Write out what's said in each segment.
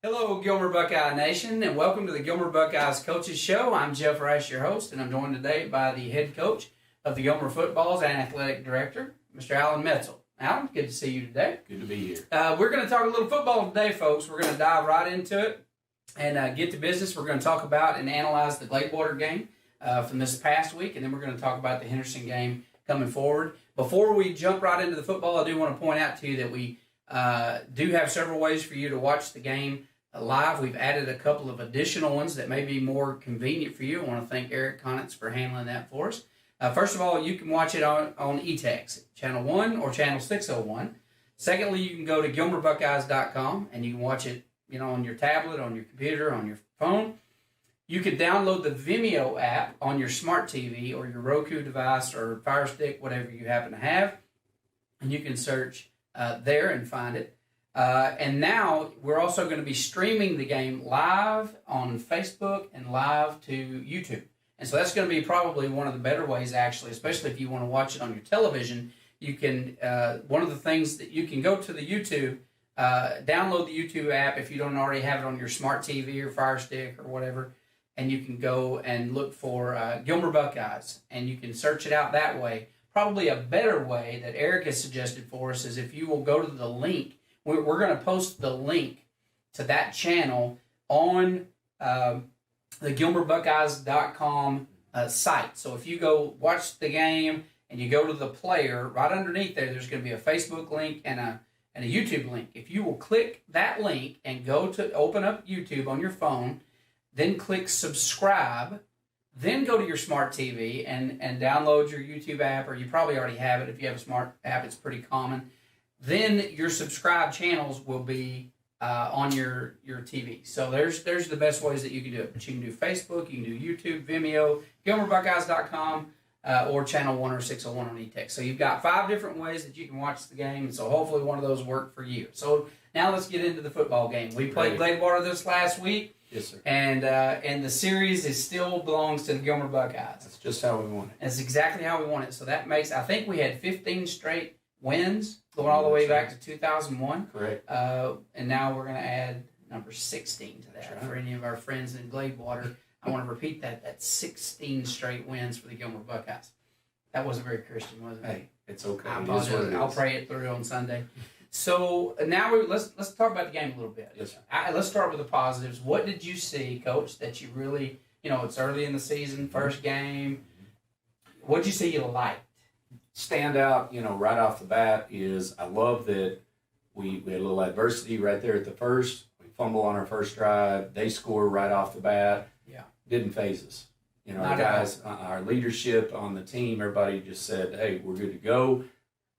Hello, Gilmer Buckeye Nation, and welcome to the Gilmer Buckeyes Coaches Show. I'm Jeff Rice, your host, and I'm joined today by the head coach of the Gilmer Footballs and athletic director, Mr. Alan Metzel. Alan, good to see you today. Good to be here. We're going to talk a little football today, folks. We're going to dive right into it and get to business. We're going to talk about and analyze the Gladewater game from this past week, and then we're going to talk about the Henderson game coming forward. Before we jump right into the football, I do want to point out to you that we do have several ways for you to watch the game live. We've added a couple of additional ones that may be more convenient for you. I want to thank Eric Conitz for handling that for us. First of all, you can watch it on eText, Channel 1 or Channel 601. Secondly, you can go to GilmerBuckeyes.com and you can watch it, on your tablet, on your computer, on your phone. You can download the Vimeo app on your smart TV or your Roku device or Fire Stick, whatever you happen to have, and you can search there and find it. And now we're also going to be streaming the game live on Facebook and live to YouTube. And so that's going to be probably one of the better ways, actually, especially if you want to watch it on your television. You can, one of the things that you can go to the YouTube, download the YouTube app if you don't already have it on your smart TV or Fire Stick or whatever, and you can go and look for Gilmer Buckeyes, and you can search it out that way. Probably a better way that Eric has suggested for us is if you will go to the link. We're going to post the link to that channel on the GilmerBuckeyes.com site. So if you go watch the game and you go to the player, right underneath there's going to be a Facebook link and a YouTube link. If you will click that link and go to open up YouTube on your phone, then click subscribe, then go to your smart TV and download your YouTube app, or you probably already have it. If you have a smart app, it's pretty common. Then your subscribed channels will be on your TV. So there's the best ways that you can do it. But you can do Facebook, you can do YouTube, Vimeo, GilmerBuckeyes.com, or Channel 1 or 601 on eText. So you've got 5 different ways that you can watch the game, and so hopefully one of those work for you. So now let's get into the football game. We played Gladewater this last week. Yes, sir. And the series still belongs to the Gilmer Buckeyes. That's just how we want it. That's exactly how we want it. So that makes, I think we had 15 straight wins going all the way back to 2001. Correct. And now we're going to add number 16 to that. Right. For any of our friends in Gladewater, I want to repeat that. That's 16 straight wins for the Gilmer Buckeyes. That wasn't very Christian, was it? Hey, it's okay. I'll pray it through on Sunday. So now let's talk about the game a little bit. Yes, sir. Let's start with the positives. What did you see, Coach, that you really, it's early in the season, first game. What did you see you liked? Stand out, right off the bat is I love that we had a little adversity right there at the first. We fumble on our first drive. They score right off the bat. Yeah. Didn't phase us. Not guys, our leadership on the team, everybody just said, hey, we're good to go.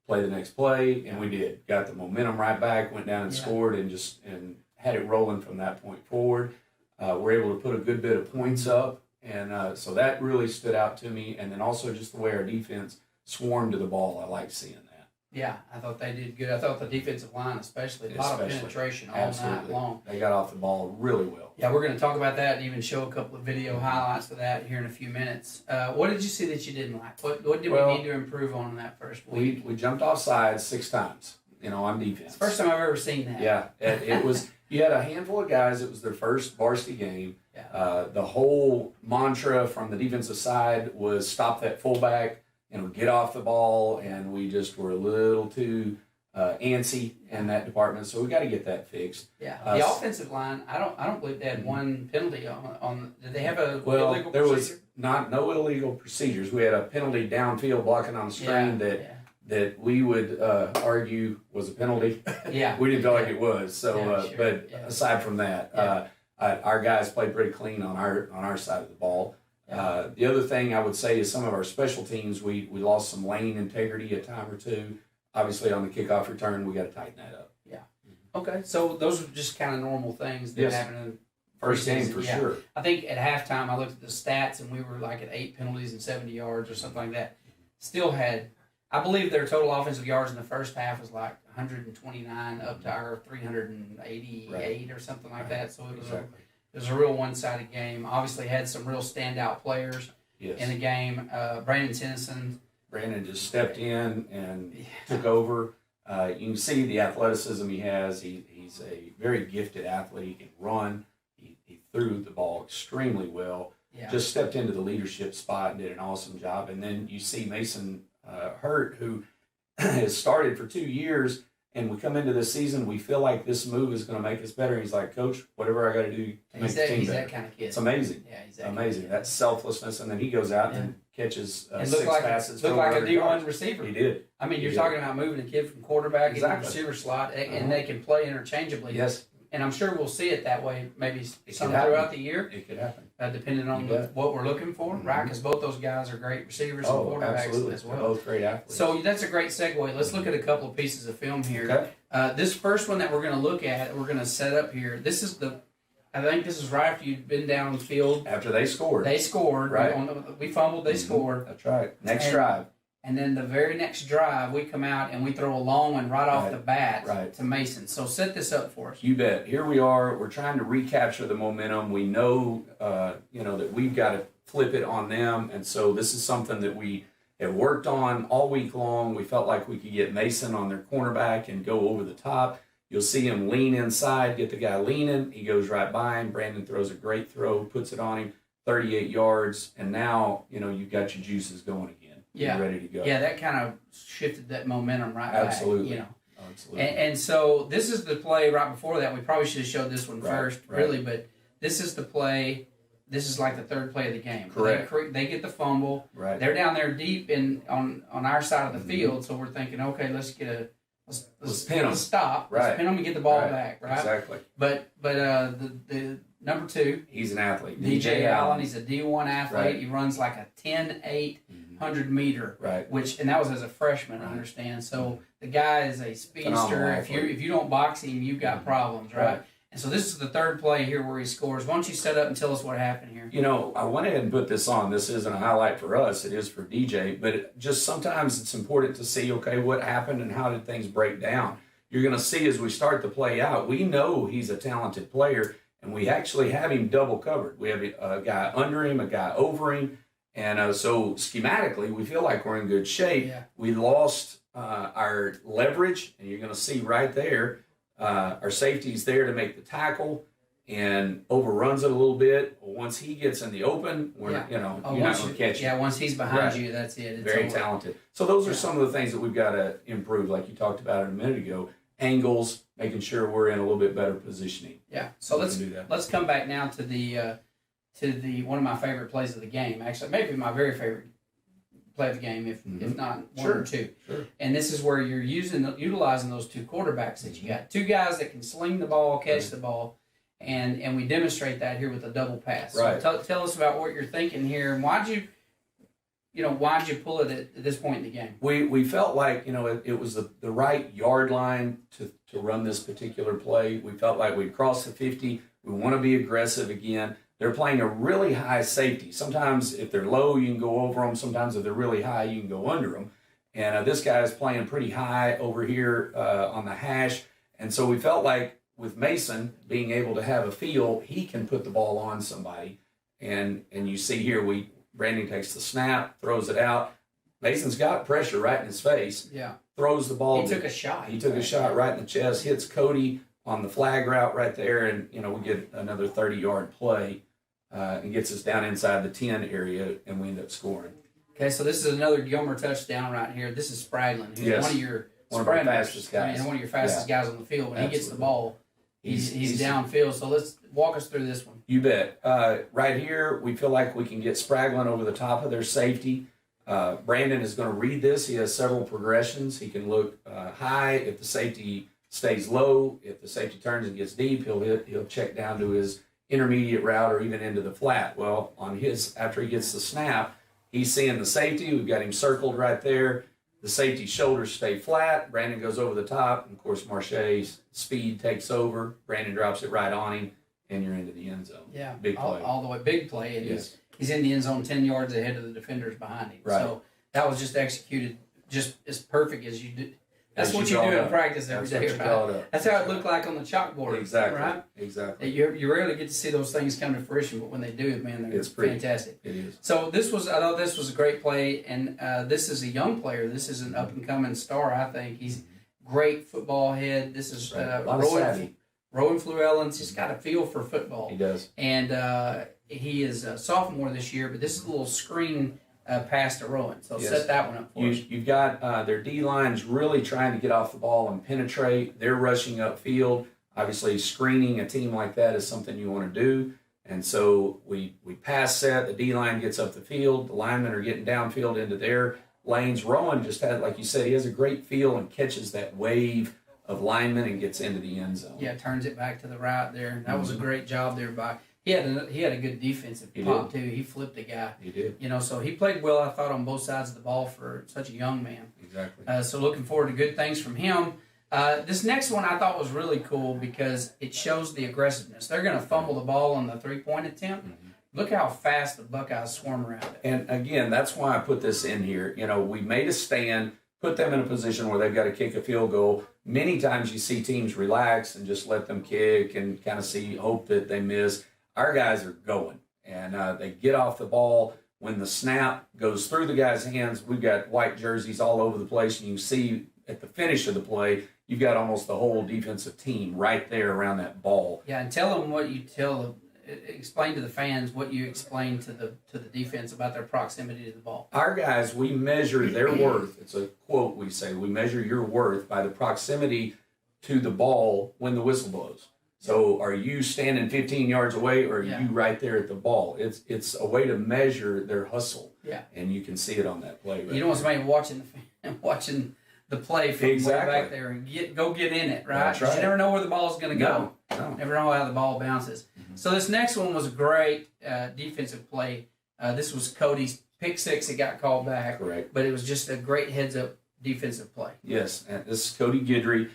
Play the next play, and we did. Got the momentum right back, went down and scored, and had it rolling from that point forward. We're able to put a good bit of points up, and so that really stood out to me. And then also just the way our defense swarmed to the ball. I like seeing that. Yeah, I thought they did good. I thought the defensive line especially, a lot of penetration all night long. They got off the ball really well. Yeah, we're going to talk about that and even show a couple of video highlights of that here in a few minutes. What did you see that you didn't like? What did we need to improve on in that first week? We jumped off sides 6 times, on defense. It's the first time I've ever seen that. Yeah, it was. You had a handful of guys. It was their first varsity game. Yeah. The whole mantra from the defensive side was stop that fullback, get off the ball, and we just were a little too antsy in that department. So we got to get that fixed. Yeah. The offensive line, I don't believe they had one penalty on. Did they have a illegal there procedure? Was no illegal procedures. We had a penalty downfield blocking on the screen that we would argue was a penalty. Yeah. We didn't feel like it was. So, sure. But aside from that, our guys played pretty clean on our side of the ball. Yeah. The other thing I would say is some of our special teams, we lost some lane integrity a time or two. Obviously, on the kickoff return, we got to tighten that up. Yeah. Okay, so those are just kind of normal things that happen in the first game for sure. I think at halftime I looked at the stats and we were like at 8 penalties and 70 yards or something like that. Still had, I believe their total offensive yards in the first half was like 129 up to our 388 or something like that. So it was a real one-sided game. Obviously had some real standout players in the game. Brandon Tennyson. Brandon just stepped in and took over. You can see the athleticism he has. He's a very gifted athlete. He can run. He threw the ball extremely well. Yeah. Just stepped into the leadership spot and did an awesome job. And then you see Mason Hurt, who has started for 2 years, and we come into this season, we feel like this move is going to make us better. He's like, Coach, whatever I got to do to make the team he's better. that kind of kid. It's amazing. Yeah, he's that amazing. Kind of That selflessness, and then he goes out and catches and 6 like passes. looked like a D1 yards. receiver. He did. I mean, you're talking about moving a kid from quarterback into Exactly. receiver slot, and they can play interchangeably. Yes. And I'm sure we'll see it that way maybe some happen. throughout the year. It could happen. Depending on what we're looking for, right? Because both those guys are great receivers and quarterbacks absolutely. as well. They're both great athletes. So that's a great segue. Let's look at a couple of pieces of film here. Okay. This first one that we're going to look at, we're going to set up here. I think this is right after you've been downfield. After they scored. They scored. Right. We fumbled. They scored. That's right. Next drive. And then the very next drive, we come out and we throw a long one right off the bat to Mason. So set this up for us. You bet. Here we are. We're trying to recapture the momentum. We know, that we've got to flip it on them. And so this is something that we have worked on all week long. We felt like we could get Mason on their cornerback and go over the top. You'll see him lean inside, get the guy leaning. He goes right by him. Brandon throws a great throw, puts it on him, 38 yards. And now, you've got your juices going again. Yeah. You're ready to go. Yeah, that kind of shifted that momentum right Absolutely. back. Absolutely. And so this is the play right before that. We probably should have showed this one first, right. really, but this is the play. This is like the third play of the game. Correct. They get the fumble. Right. They're down there deep on our side of the field, so we're thinking, okay, let's pin them. Stop. Right. Let's pin them and get the ball back. Right. Exactly. But the number 2, he's an athlete. DJ Allen. He's a D1 athlete. Right. He runs like a 10-8. 100-meter, right? And that was as a freshman, I understand. So the guy is a speedster. If you don't box him, you've got problems, right? And so this is the third play here where he scores. Why don't you set up and tell us what happened here? I went ahead and put this on. This isn't a highlight for us. It is for DJ. But just sometimes it's important to see, okay, what happened and how did things break down. You're going to see as we start the play out, we know he's a talented player, and we actually have him double covered. We have a guy under him, a guy over him. And so schematically, we feel like we're in good shape. Yeah. We lost our leverage, and you're going to see right there, our safety's there to make the tackle and overruns it a little bit. Once he gets in the open, you're not going to catch him. Yeah, once he's behind you, that's it. It's very over. talented. So those are some of the things that we've got to improve, like you talked about it a minute ago. Angles, making sure we're in a little bit better positioning. Yeah. So let's come back now to the one of my favorite plays of the game. Actually, maybe my very favorite play of the game, if not one or two. Sure. And this is where you're utilizing those two quarterbacks that you got. Two guys that can sling the ball, catch the ball, and we demonstrate that here with a double pass. Right. So tell us about what you're thinking here, and why'd you pull it at this point in the game? We felt like it was the right yard line to run this particular play. We felt like we'd crossed the 50. We want to be aggressive again. They're playing a really high safety. Sometimes if they're low, you can go over them. Sometimes if they're really high, you can go under them. And this guy is playing pretty high over here on the hash. And so we felt like with Mason being able to have a feel, he can put the ball on somebody. And you see here, Brandon takes the snap, throws it out. Mason's got pressure right in his face. Yeah. Throws the ball. He took a shot. He took a shot right in the chest, hits Cody on the flag route right there, and we get another 30-yard play and gets us down inside the 10 area, and we end up scoring. Okay, so this is another Gilmer touchdown right here. This is Spraglin, who's one of our fastest guys. One of your fastest guys on the field. When he gets the ball, he's downfield. So let's walk us through this one. You bet. Right here, we feel like we can get Spraglin over the top of their safety. Brandon is going to read this. He has several progressions. He can look high if the safety stays low. If the safety turns and gets deep, he'll check down to his intermediate route or even into the flat. Well, after he gets the snap, he's seeing the safety. We've got him circled right there. The safety's shoulders stay flat. Brandon goes over the top. And of course, Marche's speed takes over. Brandon drops it right on him, and you're into the end zone. Yeah, big play. All the way, big play. And he's in the end zone 10 yards ahead of the defenders behind him. Right. So that was just executed just as perfect as you did. That's what you do in practice every day, right? That's how it looked like on the chalkboard. Exactly. Right? Exactly. You rarely get to see those things come to fruition, but when they do, man, they're fantastic. It is. So I thought this was a great play, and this is a young player. This is an up and coming star. I think great football head. This is a lot of savvy. Rowan Flewellens. He's got a feel for football. He does. And he is a sophomore this year, but this is a little screen pass to Rowan. So Yes. set that one up for us. You've got their D-line's really trying to get off the ball and penetrate. They're rushing upfield. Obviously, screening a team like that is something you want to do. And so we pass set. The D-line gets up the field. The linemen are getting downfield into their lanes. Rowan just had, like you said, he has a great feel and catches that wave of linemen and gets into the end zone. Yeah, turns it back to the right there. That was a great job there by. He had a good defensive pop too. He flipped the guy. He did. So he played well, I thought, on both sides of the ball for such a young man. Exactly. So looking forward to good things from him. This next one I thought was really cool because it shows the aggressiveness. They're going to fumble the ball on the 3-point attempt. Mm-hmm. Look how fast the Buckeyes swarm around it. And again, that's why I put this in here. We made a stand, put them in a position where they've got to kick a field goal. Many times you see teams relax and just let them kick and kind of hope that they miss. Our guys are going, and they get off the ball. When the snap goes through the guy's hands, we've got white jerseys all over the place, and you see at the finish of the play, you've got almost the whole defensive team right there around that ball. Yeah, and tell them what you explain to the fans what you explain to the defense about their proximity to the ball. Our guys, we measure their worth. It's a quote we say. We measure your worth by the proximity to the ball when the whistle blows. So are you standing 15 yards away or are you right there at the ball? It's a way to measure their hustle. Yeah. And you can see it on that play. You don't want somebody watching the play from way back there and go get in it, right? That's right. You never know where the ball's going to go. No. Never know how the ball bounces. Mm-hmm. So this next one was a great defensive play. This was Cody's pick six that got called back. Correct. But it was just a great heads-up defensive play. Yes, and this is Cody Guidry.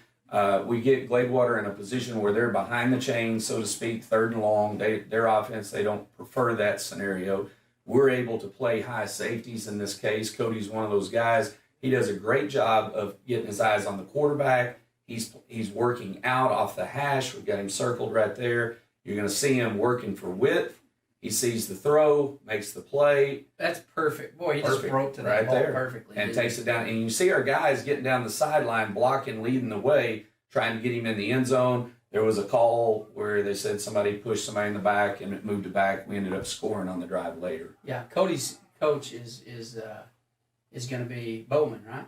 We get Gladewater in a position where they're behind the chain, so to speak, third and long. Their offense, they don't prefer that scenario. We're able to play high safeties in this case. Cody's one of those guys. He does a great job of getting his eyes on the quarterback. He's working out off the hash. We've got him circled right there. You're going to see him working for width. He sees the throw, makes the play. That's perfect. Boy, he just broke to that right ball there. perfectly. And takes it down. And you see our guys getting down the sideline, blocking, leading the way, trying to get him in the end zone. There was a call where they said somebody pushed somebody in the back, and it moved it back. We ended up scoring on the drive later. Yeah, Cody's coach is going to be Bowman, right?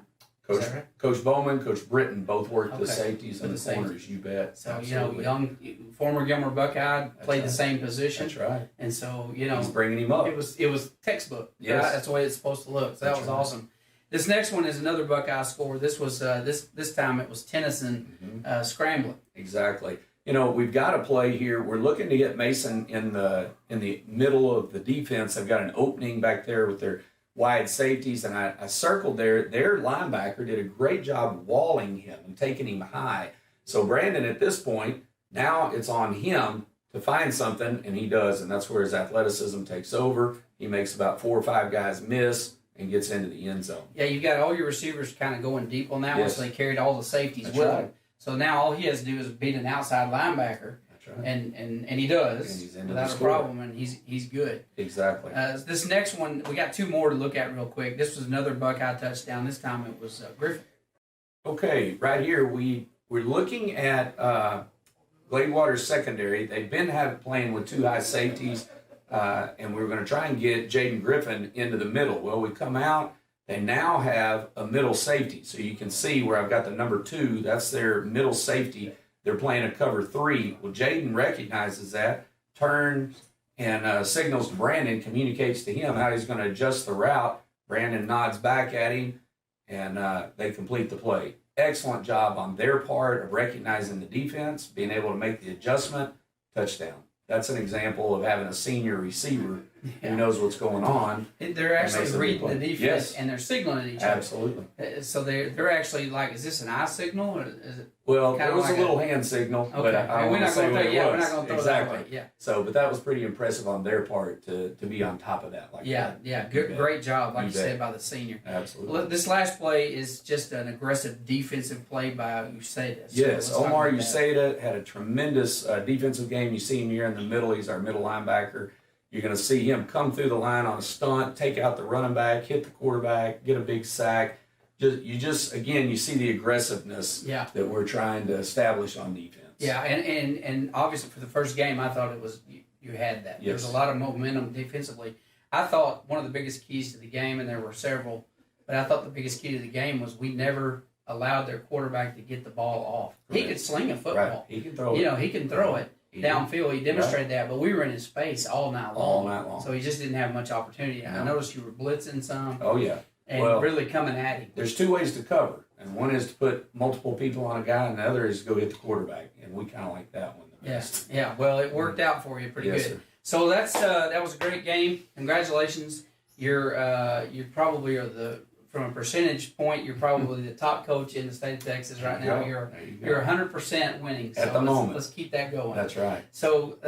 Coach Bowman, Coach Britton both worked the safeties and the safety. corners, you bet. So, Absolutely. former Gilmer Buckeye played the same position. That's right. And so, he's bringing him up. It was textbook. Yes. Right? That's the way it's supposed to look. So that was awesome. This next one is another Buckeye score. This was this time it was Tennyson scrambling. Exactly. We've got a play here. We're looking to get Mason in the middle of the defense. They've got an opening back there with their wide safeties, and I circled their linebacker did a great job walling him and taking him high. So Brandon, at this point, now it's on him to find something, and he does, and that's where his athleticism takes over. He makes about 4 or 5 guys miss and gets into the end zone. Yeah, you got all your receivers kind of going deep on that one, so they carried all the safeties with him. So now all he has to do is beat an outside linebacker. Right. And he does without a problem, and he's good. Exactly. This next one, we got 2 more to look at real quick. This was another Buckeye touchdown. This time it was Griffin. Okay, right here we're looking at Gladewater's secondary. They've been playing with 2 high safeties, and we were going to try and get Jaden Griffin into the middle. Well, we come out. They now have a middle safety, so you can see where I've got the number 2. That's their middle safety. They're playing a cover 3. Well, Jaden recognizes that, turns and signals to Brandon, communicates to him how he's going to adjust the route. Brandon nods back at him, and they complete the play. Excellent job on their part of recognizing the defense, being able to make the adjustment, touchdown. That's an example of having a senior receiver who knows what's going on. They're actually reading the defense, and they're signaling at each other. Absolutely. So they're actually like, is this an eye signal? Or is it well, it was like a little hand signal, but I don't want to say what it was. We're not going to throw exactly. that away. Yeah. So, but that was pretty impressive on their part to be on top of that. Great job, like you said, by the senior. Absolutely. Well, this last play is just an aggressive defensive play by Uceda. Yes, Omar Uceda had a tremendous defensive game. You see him here in the middle. He's our middle linebacker. You're going to see him come through the line on a stunt, take out the running back, hit the quarterback, get a big sack. again, you see the aggressiveness Yeah. that we're trying to establish on defense. Yeah, and obviously for the first game, I thought it was you had that. There was Yes. a lot of momentum defensively. I thought one of the biggest keys to the game, and there were several, but I thought the biggest key to the game was we never allowed their quarterback to get the ball off. He Right. could sling a Right. football. He can throw it. You know, he can throw it He downfield. He demonstrated that, but we were in his face all night long. all night long. So he just didn't have much opportunity. I No. noticed you were blitzing some Oh yeah. and Well, really coming at him. There's two ways to cover, and one is to put multiple people on a guy, and the other is to go hit the quarterback, and we kind of like that one the best. Yeah. Well, it worked out for you pretty Yes, good. sir. So that was a great game. Congratulations. You probably are from a percentage point, you're probably the top coach in the state of Texas right There now. you go. There you go. You're 100% winning. So At the moment. let's keep that going. That's right. So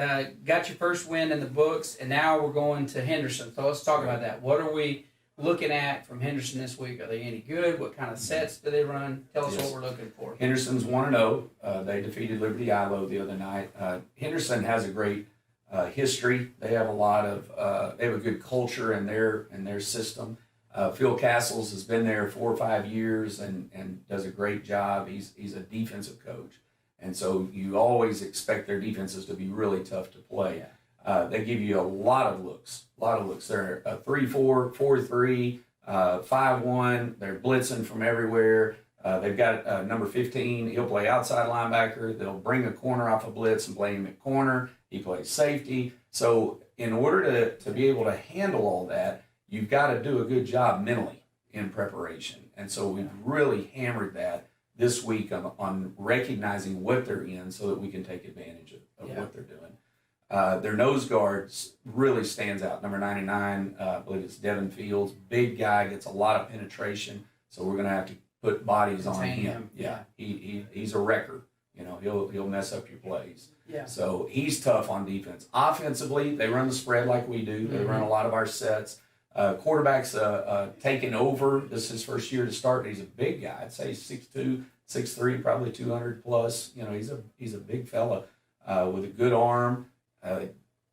got your first win in the books, and now we're going to Henderson. So let's talk about that. What are we looking at from Henderson this week? Are they any good? What kind of sets do they run? Tell us Yes. what we're looking for. Henderson's 1-0. They defeated Liberty Ilo the other night. Henderson has a great history. They have they have a good culture in their system. Phil Castles has been there 4 or 5 years and does a great job. He's a defensive coach, and so you always expect their defenses to be really tough to play. They give you a lot of looks. They're 3-4, 4-3, 5-1. They're blitzing from everywhere. They've got number 15. He'll play outside linebacker. They'll bring a corner off a blitz and play him at corner. He plays safety. So in order to be able to handle all that, you've got to do a good job mentally in preparation. And so we've really hammered that this week on recognizing what they're in so that we can take advantage of what they're doing. Their nose guards really stands out. Number 99, I believe it's Devin Fields. Big guy, gets a lot of penetration. So we're going to have to put bodies on Contain him. him. Yeah. He's a wrecker. You know, he'll mess up your plays. Yeah. So he's tough on defense. Offensively, they run the spread like we do. They run a lot of our sets. Quarterback's taken over. This is his first year to start. He's a big guy. I'd say 6'2", 6'3", probably 200 plus. You know, he's a big fella with a good arm.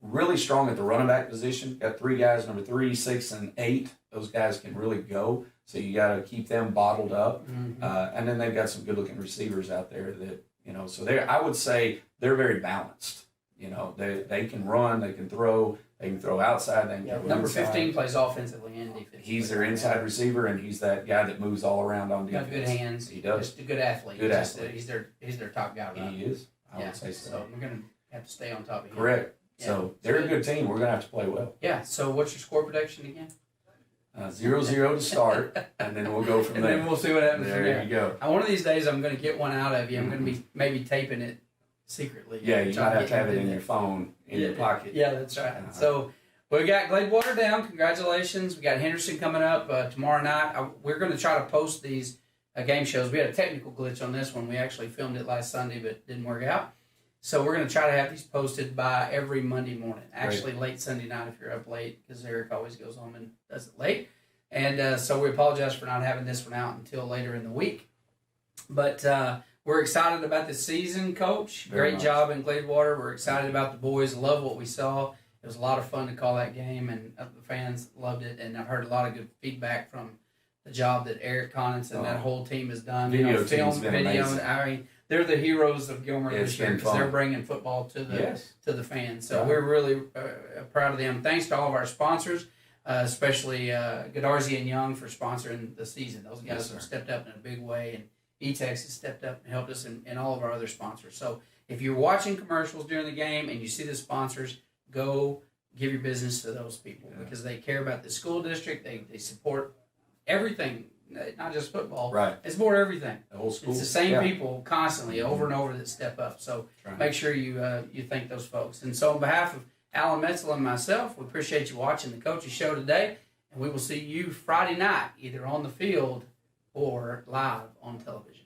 Really strong at the running back position. Got 3 guys, number 3, 6, and 8. Those guys can really go. So you got to keep them bottled up. And then they've got some good looking receivers out there that, you know, so I would say they're very balanced. You know, they can run, they can throw outside. They can throw Number inside. 15 plays offensively and defensively. He's their inside receiver, and he's that guy that moves all around on defense. Got good hands. He does. Just a good athlete. Good Just, athlete. He's their top guy, right? He is. I would say so. So we're gonna have to stay on top of him. Correct. Yeah. So they're a good team. We're gonna have to play well. Yeah. So what's your score prediction again? 0-0 to start, and then we'll go from And there. then we'll see what happens from There there. you go. One of these days, I'm going to get one out of you. I'm going to be maybe taping it secretly. Yeah, you Trying might have to get have you it do in that. your phone, in your pocket. Yeah, that's right. Uh-huh. So we got Gladewater down. Congratulations. We got Henderson coming up tomorrow night. We're going to try to post these game shows. We had a technical glitch on this one. We actually filmed it last Sunday, but it didn't work out. So we're going to try to have these posted by every Monday morning. Actually, late Sunday night if you're up late, because Eric always goes home and does it late. And so we apologize for not having this one out until later in the week. But we're excited about this season, Coach. Very Great much. job in Gladewater. We're excited about the boys. Love what we saw. It was a lot of fun to call that game, and the fans loved it. And I've heard a lot of good feedback from the job that Eric Collins and that whole team has done. Video film, team's been video. amazing. I mean, they're the heroes of Gilmer It's this year been because they're fun. bringing football to the fans. So Right. we're really proud of them. Thanks to all of our sponsors. Especially Godarzi and Young for sponsoring the season. Those guys Yes, have sir. stepped up in a big way, and E-Tex has stepped up and helped us and all of our other sponsors. So if you're watching commercials during the game and you see the sponsors, go give your business to those people because they care about the school district. They support everything, not just football. Right. They support everything. The whole school. It's the same Yeah. people constantly over and over that step up. So Right. make sure you thank those folks. And so on behalf of Alan Metzel and myself, we appreciate you watching the Coaches Show today, and we will see you Friday night, either on the field or live on television.